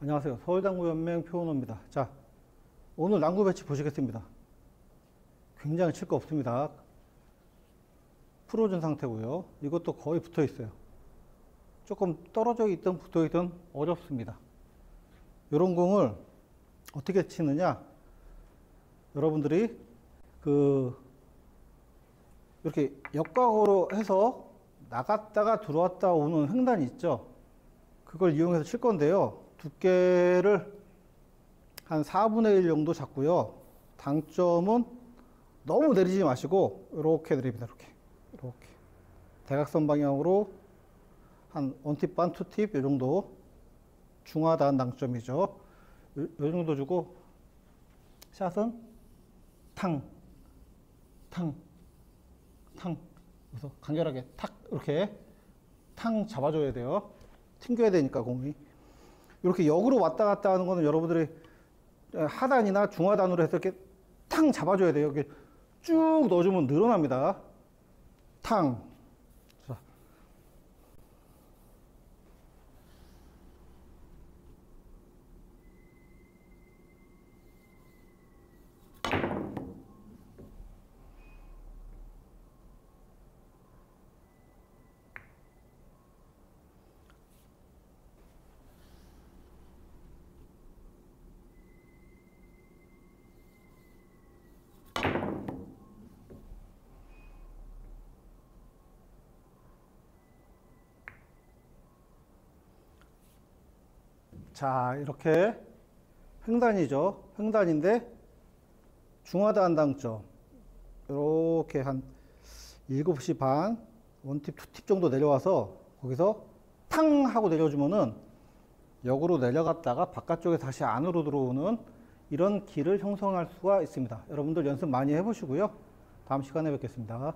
안녕하세요. 서울당구연맹 표은호입니다. 자, 오늘 난구 배치 보시겠습니다. 굉장히 칠 거 없습니다. 풀어준 상태고요. 이것도 거의 붙어 있어요. 조금 떨어져 있든 붙어 있든 어렵습니다. 이런 공을 어떻게 치느냐? 여러분들이 이렇게 역각으로 해서 나갔다가 들어왔다 오는 횡단이 있죠. 그걸 이용해서 칠 건데요. 두께를 한 4분의 1 정도 잡고요. 당점은 너무 내리지 마시고 이렇게 내립니다. 이렇게 대각선 방향으로 한 원팁 반, 투팁 이 정도 중하단 당점이죠. 이 정도 주고 샷은 탕 그래서 간결하게 탁 이렇게 탕 잡아줘야 돼요. 튕겨야 되니까 공이 이렇게 역으로 왔다 갔다 하는 거는 여러분들이 하단이나 중하단으로 해서 이렇게 탕 잡아줘야 돼요. 이렇게 쭉 넣어주면 늘어납니다. 탕. 자. 자, 이렇게 횡단이죠. 횡단인데 중하단 당점 이렇게 한 7시 반 원팁 투팁 정도 내려와서 거기서 탕 하고 내려주면은 역으로 내려갔다가 바깥쪽에 다시 안으로 들어오는 이런 길을 형성할 수가 있습니다. 여러분들 연습 많이 해보시고요. 다음 시간에 뵙겠습니다.